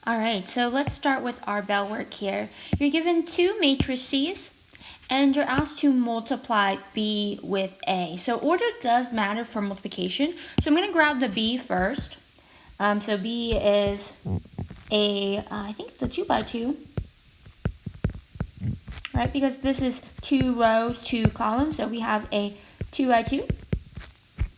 All right, so let's start with our bell work here. You're given two matrices and you're asked to multiply B with A. So order does matter for multiplication. So I'm going to grab the B first. So B is I think it's a 2 by 2, right? Because this is 2 rows, 2 columns. So we have a 2 by 2.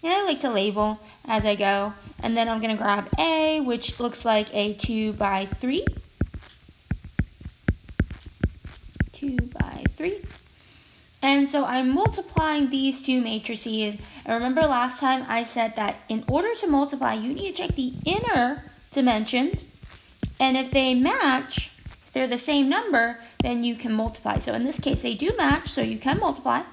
And I like to label as I go. And then I'm going to grab A, which looks like a 2 by 3. 2 by 3. And so I'm multiplying these two matrices. And remember last time I said that in order to multiply, you need to check the inner dimensions. And if they match, if they're the same number, then you can multiply. So in this case, they do match, so you can multiply.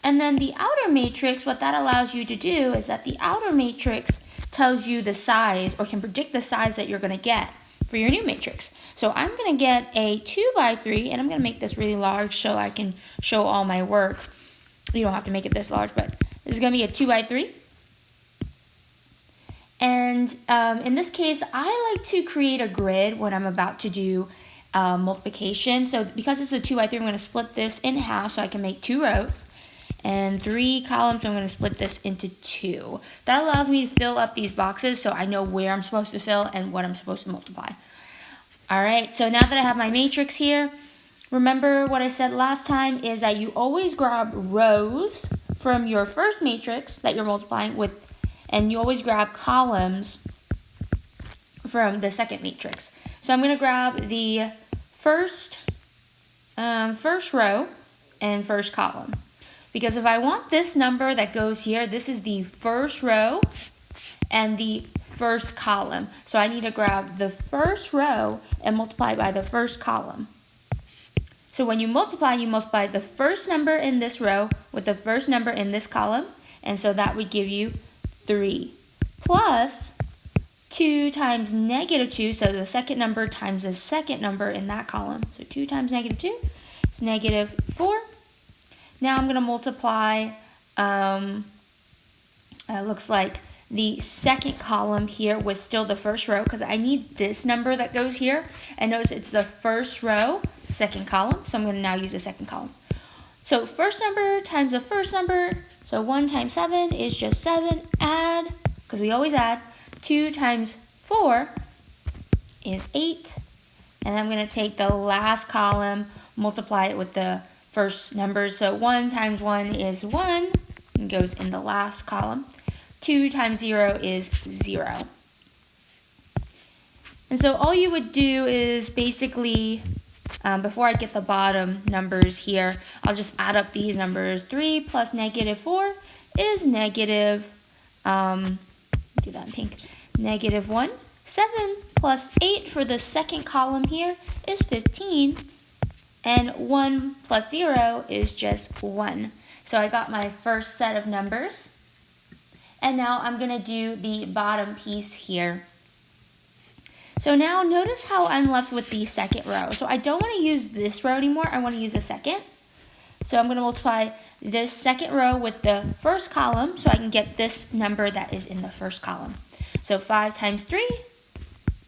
And then the outer matrix, what that allows you to do is that the outer matrix tells you the size or can predict the size that you're going to get for your new matrix. So I'm going to get a 2 by 3, and I'm going to make this really large so I can show all my work. You don't have to make it this large, but this is going to be a 2 by 3. And in this case, I like to create a grid when I'm about to do multiplication. So because it's a 2 by 3, I'm going to split this in half so I can make 2 rows. And 3 columns, I'm going to split this into 2. That allows me to fill up these boxes so I know where I'm supposed to fill and what I'm supposed to multiply. All right, so now that I have my matrix here, remember what I said last time is that you always grab rows from your first matrix that you're multiplying with, and you always grab columns from the second matrix. So I'm going to grab the first row and first column. Because if I want this number that goes here, this is the first row and the first column. So I need to grab the first row and multiply by the first column. So when you multiply the first number in this row with the first number in this column. And so that would give you 3 plus 2 times negative 2. So the second number times the second number in that column. So 2 times negative 2 is negative 4. Now I'm going to multiply, looks like the second column here with still the first row because I need this number that goes here. And notice it's the first row, second column. So I'm going to now use the second column. So first number times the first number. So 1 times 7 is just 7. Add, because we always add. 2 times 4 is 8. And I'm going to take the last column, multiply it with the first numbers. So 1 times 1 is 1. It goes in the last column. 2 times 0 is 0. And so all you would do is basically, before I get the bottom numbers here, I'll just add up these numbers. 3 plus negative 4 is negative, do that in pink, negative 1. 7 plus 8 for the second column here is 15. And 1 plus 0 is just 1. So I got my first set of numbers. And now I'm going to do the bottom piece here. So now notice how I'm left with the second row. So I don't want to use this row anymore. I want to use the second. So I'm going to multiply this second row with the first column so I can get this number that is in the first column. So 5 times 3,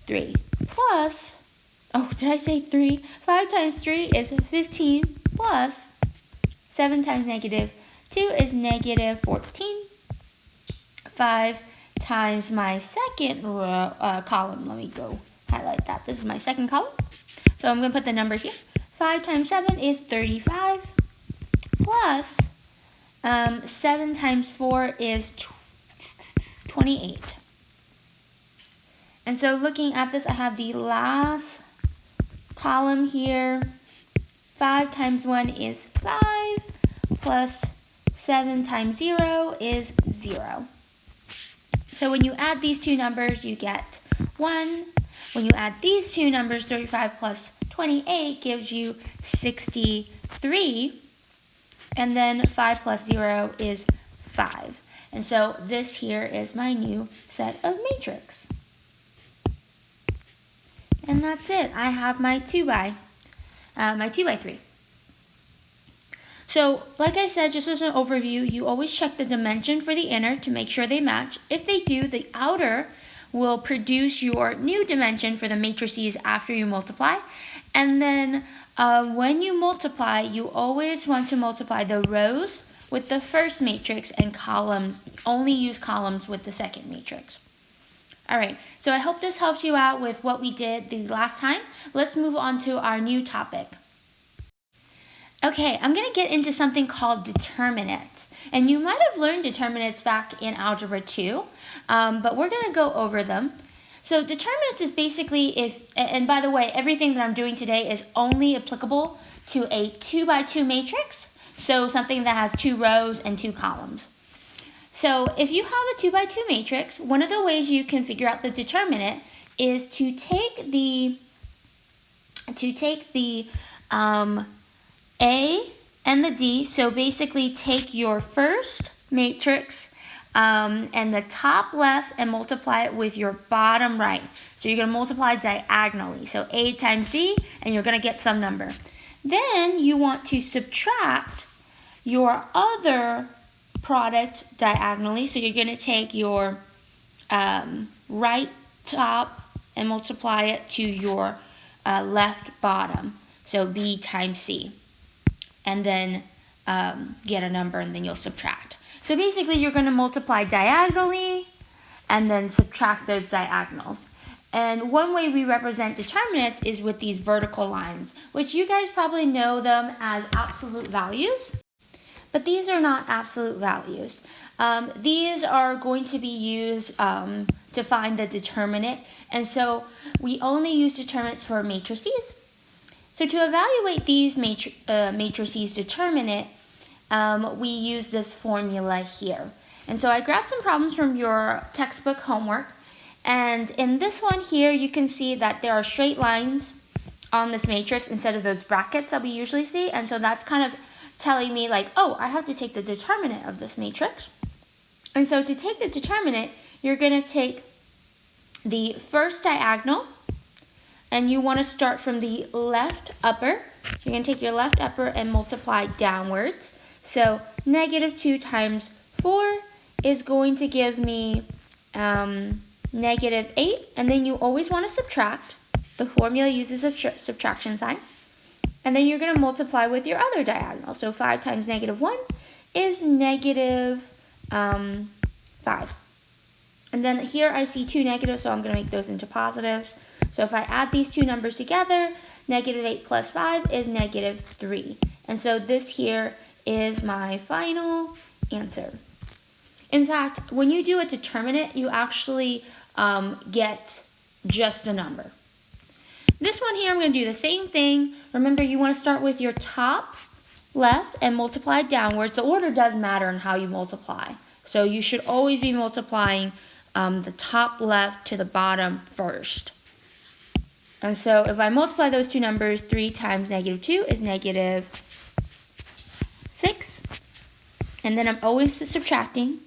3 plus... Oh, did I say 3? 5 times 3 is 15 plus 7 times negative 2 is negative 14. 5 times my second row, column. Let me go highlight that. This is my second column. So I'm going to put the numbers here. 5 times 7 is 35 plus 7 times 4 is 28. And so looking at this, I have the last column here. 5 times 1 is 5 plus 7 times 0 is 0. So when you add these two numbers, you get 1. When you add these two numbers, 35 plus 28 gives you 63. And then 5 plus 0 is 5. And so this here is my new set of matrix. And that's it. I have my 2 by 3. So, like I said, just as an overview, you always check the dimension for the inner to make sure they match. If they do, the outer will produce your new dimension for the matrices after you multiply. And then when you multiply, you always want to multiply the rows with the first matrix and columns, only use columns with the second matrix. All right, so I hope this helps you out with what we did the last time. Let's move on to our new topic. Okay, I'm going to get into something called determinants. And you might have learned determinants back in Algebra 2, but we're going to go over them. So determinants is basically if, and by the way, everything that I'm doing today is only applicable to a 2x2 matrix, so something that has 2 rows and 2 columns. So if you have a 2x2 matrix, one of the ways you can figure out the determinant is to take the A and the D. So basically take your first matrix and the top left and multiply it with your bottom right. So you're going to multiply diagonally. So A times D, and you're going to get some number. Then you want to subtract your other product diagonally. So you're going to take your right top and multiply it to your left bottom. So B times C. And then get a number, and then you'll subtract. So basically you're going to multiply diagonally and then subtract those diagonals. And one way we represent determinants is with these vertical lines, which you guys probably know them as absolute values. But these are not absolute values. These are going to be used to find the determinant. And so we only use determinants for matrices. So to evaluate these matrices determinant, we use this formula here. And so I grabbed some problems from your textbook homework. And in this one here, you can see that there are straight lines on this matrix instead of those brackets that we usually see. And so that's kind of telling me like, oh, I have to take the determinant of this matrix. And so to take the determinant, you're going to take the first diagonal, and you want to start from the left upper. So you're going to take your left upper and multiply downwards. So -2 times 4 is going to give me -8. And then you always want to subtract. The formula uses a subtraction sign. And then you're going to multiply with your other diagonal. So 5 times -1 is -5. And then here I see 2 negatives, so I'm going to make those into positives. So if I add these two numbers together, -8 plus 5 is -3. And so this here is my final answer. In fact, when you do a determinant, you actually get just a number. This one here, I'm going to do the same thing. Remember, you want to start with your top left and multiply downwards. The order does matter in how you multiply. So you should always be multiplying the top left to the bottom first. And so if I multiply those two numbers, 3 times -2 is -6. And then I'm always subtracting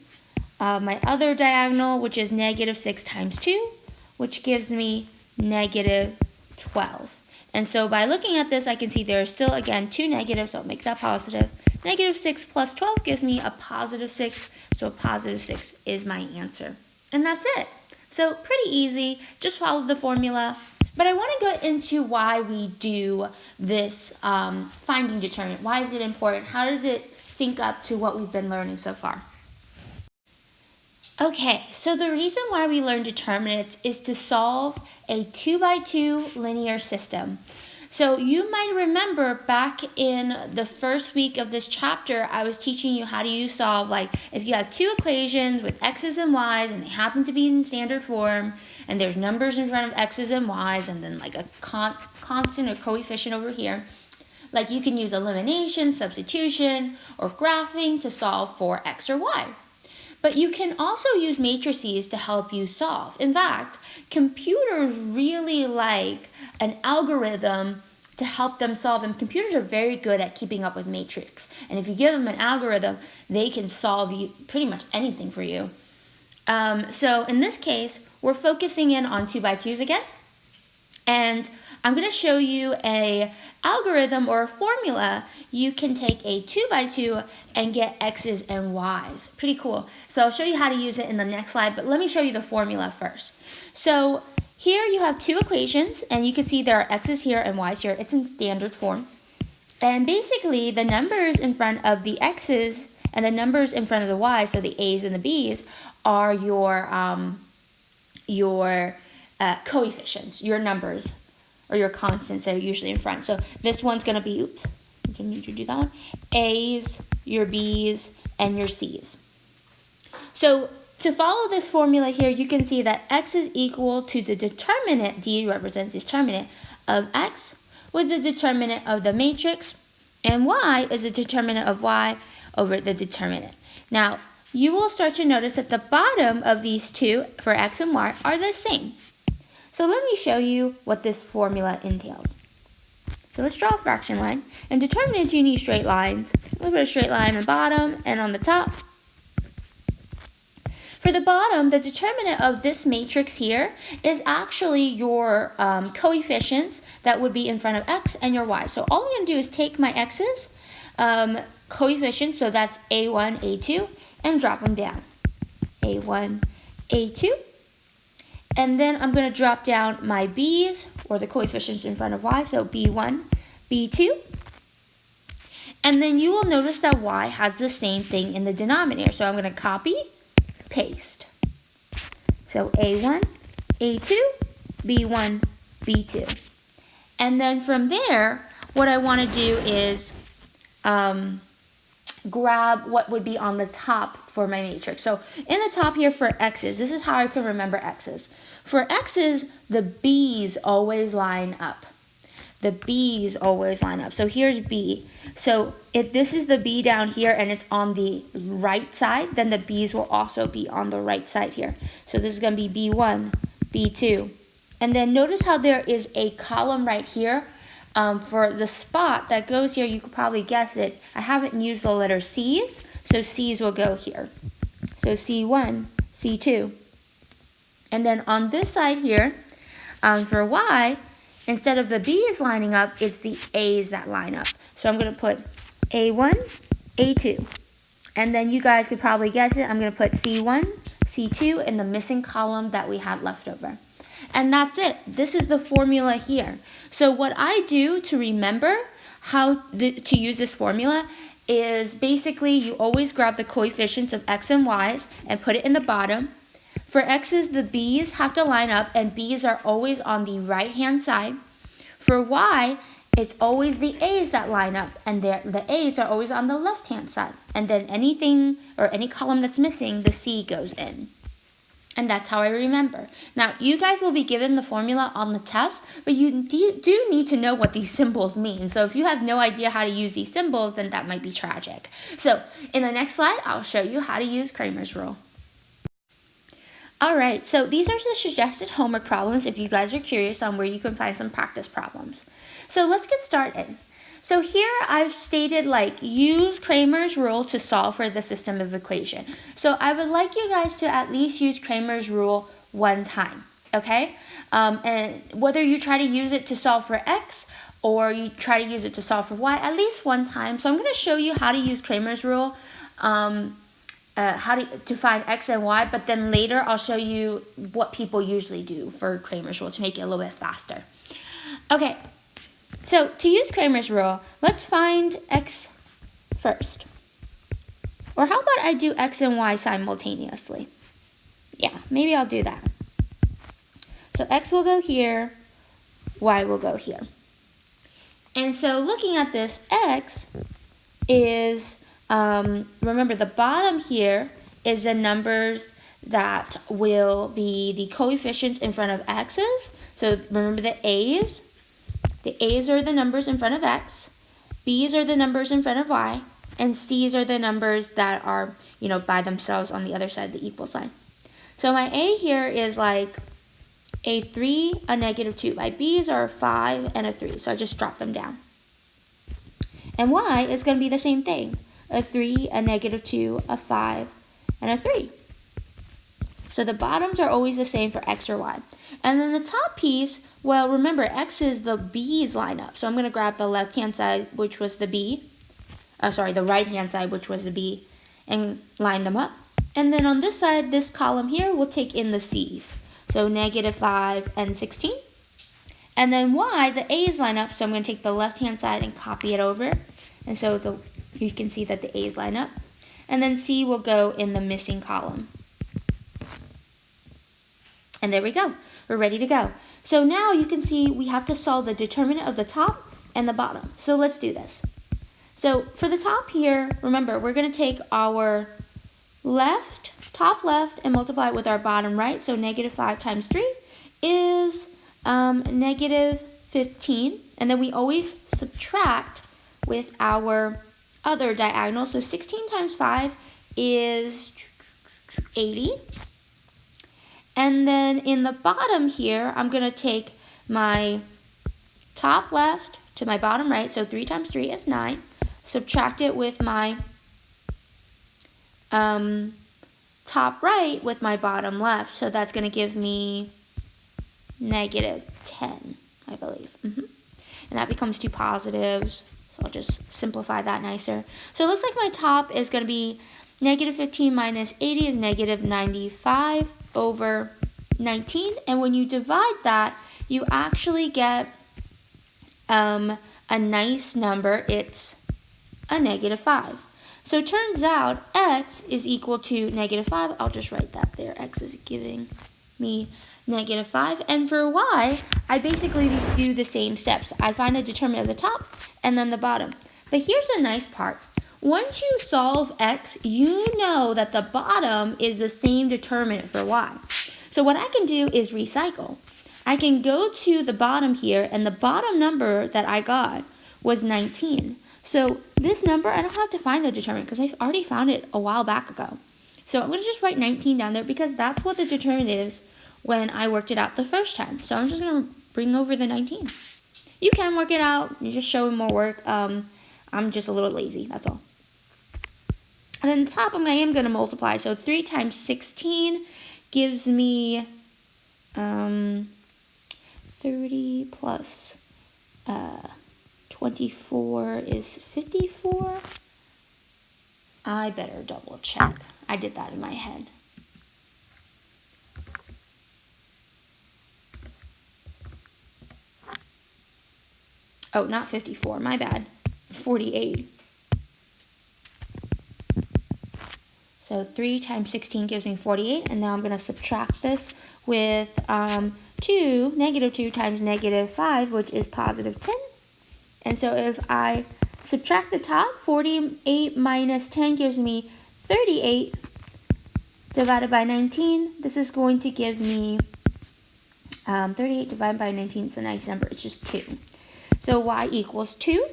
my other diagonal, which is -6 times 2, which gives me -12. And so by looking at this, I can see there are still, again, 2 negatives, so I'll make that positive. -6 plus 12 gives me a +6, so a +6 is my answer. And that's it. So pretty easy, just follow the formula. But I want to go into why we do this finding determinant. Why is it important? How does it sync up to what we've been learning so far? Okay, so the reason why we learn determinants is to solve a 2x2 linear system. So you might remember back in the first week of this chapter, I was teaching you how to solve, like, if you have two equations with x's and y's and they happen to be in standard form, and there's numbers in front of x's and y's, and then like a constant or coefficient over here, like you can use elimination, substitution, or graphing to solve for x or y. But you can also use matrices to help you solve. In fact, computers really like an algorithm to help them solve, and computers are very good at keeping up with matrix. And if you give them an algorithm, they can solve you pretty much anything for you. So in this case, we're focusing in on 2x2s again. And I'm going to show you a algorithm or a formula. You can take a 2 by 2 and get x's and y's. Pretty cool. So I'll show you how to use it in the next slide, but let me show you the formula first. So here you have two equations, and you can see there are x's here and y's here. It's in standard form. And basically, the numbers in front of the x's and the numbers in front of the y's, so the a's and the b's, are your coefficients, your numbers, or your constants that are usually in front. So this one's going to be, oops, can you do that one? A's, your b's, and your c's. So to follow this formula here, you can see that x is equal to the determinant, D represents the determinant of x, with the determinant of the matrix, and y is the determinant of y over the determinant. Now, you will start to notice that the bottom of these two for x and y are the same. So let me show you what this formula entails. So let's draw a fraction line. In determinants, you need straight lines. We'll put a straight line on the bottom and on the top. For the bottom, the determinant of this matrix here is actually your coefficients that would be in front of x and your y. So all I'm going to do is take my x's, coefficients, so that's a1, a2, and drop them down. a1, a2. And then I'm going to drop down my b's, or the coefficients in front of y, so b1, b2. And then you will notice that y has the same thing in the denominator. So I'm going to copy, paste. So a1, a2, b1, b2. And then from there, what I want to do is grab what would be on the top for my matrix. So in the top here for x's, this is how I can remember x's. For x's, the b's always line up. The b's always line up. So here's b. So if this is the b down here and it's on the right side, then the b's will also be on the right side here. So this is going to be b1, b2. And then notice how there is a column right here. For the spot that goes here, you could probably guess it. I haven't used the letter C's, so C's will go here. So C1, C2. And then on this side here, for Y, instead of the B's lining up, it's the A's that line up. So I'm going to put A1, A2. And then you guys could probably guess it. I'm going to put C1, C2 in the missing column that we had left over. And that's it. This is the formula here. So what I do to remember how to use this formula is basically you always grab the coefficients of x and y's and put it in the bottom. For x's, the b's have to line up, and b's are always on the right-hand side. For y, it's always the a's that line up, and the a's are always on the left-hand side. And then anything or any column that's missing, the c goes in. And that's how I remember. Now, you guys will be given the formula on the test, but you do need to know what these symbols mean. So if you have no idea how to use these symbols, then that might be tragic. So in the next slide, I'll show you how to use Cramer's rule. All right, so these are the suggested homework problems if you guys are curious on where you can find some practice problems. So let's get started. So here I've stated use Cramer's rule to solve for the system of equation. So I would like you guys to at least use Cramer's rule one time, okay? And whether you try to use it to solve for x or you try to use it to solve for y, at least one time. So I'm going to show you how to use Cramer's rule, how to find x and y, but then later I'll show you what people usually do for Cramer's rule to make it a little bit faster. Okay. So to use Cramer's rule, let's find x first. Or how about I do x and y simultaneously? Yeah, maybe I'll do that. So x will go here, y will go here. And so looking at this, x is, remember the bottom here is the numbers that will be the coefficients in front of x's. So remember the a's. The a's are the numbers in front of x, b's are the numbers in front of y, and c's are the numbers that are, by themselves on the other side of the equal sign. So my a here is like a 3, a -2. My b's are a 5 and a 3, so I just drop them down. And y is going to be the same thing, a 3, a -2, a 5, and a 3. So the bottoms are always the same for x or y. And then the top piece, well, remember, x is the b's line up. So I'm going to grab the left-hand side, which was the b. The right-hand side, which was the b, and line them up. And then on this side, this column here, we'll take in the c's. So -5 and 16. And then y, the a's line up, so I'm going to take the left-hand side and copy it over. And so you can see that the a's line up. And then c will go in the missing column. And there we go. We're ready to go. So now you can see we have to solve the determinant of the top and the bottom. So let's do this. So for the top here, remember, we're going to take our top left, and multiply it with our bottom right. So -5 times 3 is -15. And then we always subtract with our other diagonal. So 16 times 5 is 80. And then in the bottom here, I'm going to take my top left to my bottom right. So 3 times 3 is 9. Subtract it with my top right with my bottom left. So that's going to give me -10, I believe. And that becomes two positives. So I'll just simplify that nicer. So it looks like my top is going to be -15 minus 80 is -95 over 19. And when you divide that, you actually get a nice number. It's a -5. So it turns out x is equal to -5. I'll just write that there. X is giving me -5. And for y, I basically do the same steps. I find the determinant of the top and then the bottom. But here's a nice part. Once you solve x, you know that the bottom is the same determinant for y. So what I can do is recycle. I can go to the bottom here, and the bottom number that I got was 19. So this number, I don't have to find the determinant because I've already found it a while back ago. So I'm going to just write 19 down there because that's what the determinant is when I worked it out the first time. So I'm just going to bring over the 19. You can work it out. You're just showing more work. I'm just a little lazy, that's all. And then the top, I am going to multiply. So 3 times 16 gives me 30 plus 24 is 54. I better double check. I did that in my head. Oh, not 54, my bad. 48. So 3 times 16 gives me 48, and now I'm going to subtract this with -2 times -5, which is +10. And so if I subtract the top, 48 minus 10 gives me 38 divided by 19. This is going to give me 38 divided by 19. It's a nice number. It's just 2. So y equals 2.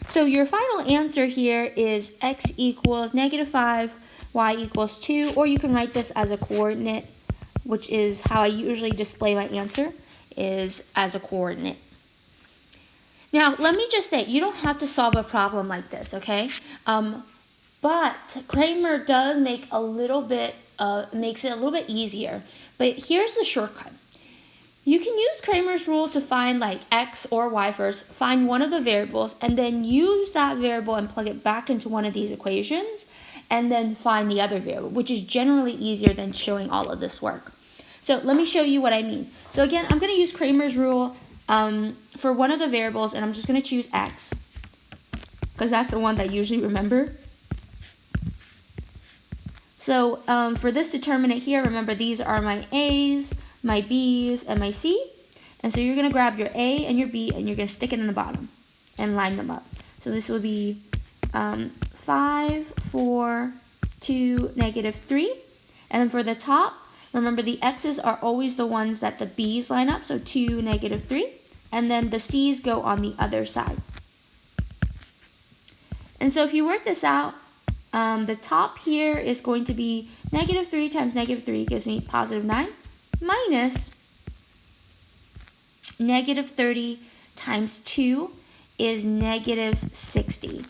So your final answer here is x equals -5, y equals 2, or you can write this as a coordinate, which is how I usually display my answer, is as a coordinate. Now, let me just say, you don't have to solve a problem like this, okay? But Cramer does make makes it a little bit easier. But here's the shortcut. You can use Cramer's rule to find like x or y first, find one of the variables, and then use that variable and plug it back into one of these equations, and then find the other variable, which is generally easier than showing all of this work. So let me show you what I mean. So again, I'm going to use Cramer's rule for one of the variables, and I'm just going to choose x, because that's the one that I usually remember. So for this determinant here, remember these are my a's, my b's, and my c. And so you're going to grab your a and your b, and you're going to stick it in the bottom and line them up. So this will be 5, 4, 2, -3. And then for the top, remember the x's are always the ones that the b's line up, so 2, -3. And then the c's go on the other side. And so if you work this out, the top here is going to be -3 times -3 gives me +9, minus -30 times 2 is -60.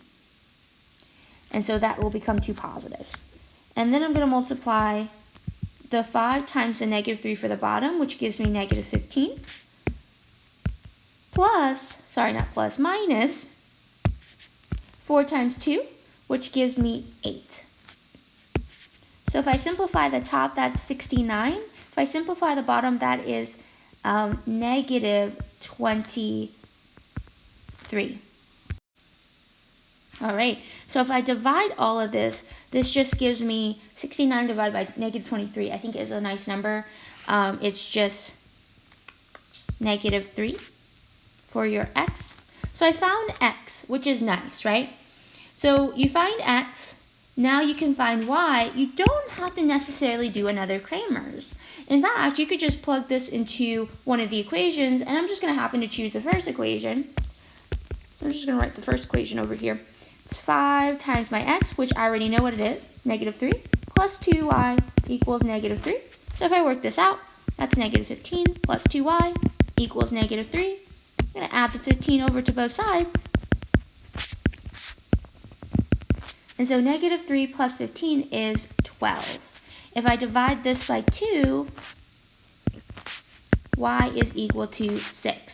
And so that will become two positives. And then I'm going to multiply the 5 times the negative 3 for the bottom, which gives me negative 15, minus 4 times 2, which gives me 8. So if I simplify the top, that's 69. If I simplify the bottom, that is negative 23. All right, so if I divide all of this, this just gives me 69 divided by negative 23. I think is a nice number. It's just negative 3 for your x. So I found x, which is nice, right? So you find x, now you can find y. You don't have to necessarily do another Cramer's. In fact, you could just plug this into one of the equations, and I'm just going to happen to choose the first equation. So I'm just going to write the first equation over here. It's 5 times my x, which I already know what it is, negative 3, plus 2y equals negative 3. So if I work this out, that's negative 15 plus 2y equals negative 3. I'm going to add the 15 over to both sides. And so negative 3 plus 15 is 12. If I divide this by 2, y is equal to 6.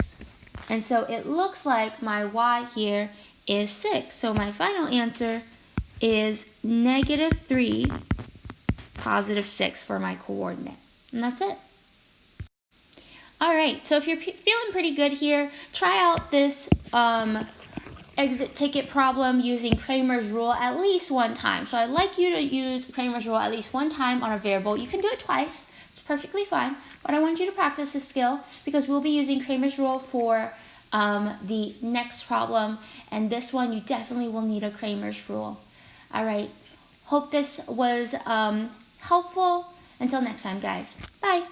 And so it looks like my y here is 6. So my final answer is negative 3, positive 6 for my coordinate. And that's it. All right, so if you're feeling pretty good here, try out this exit ticket problem using Cramer's rule at least one time. So I'd like you to use Cramer's rule at least one time on a variable. You can do it twice. It's perfectly fine. But I want you to practice this skill because we'll be using Cramer's rule for the next problem. And this one, you definitely will need a Cramer's rule. All right. Hope this was helpful. Until next time, guys. Bye.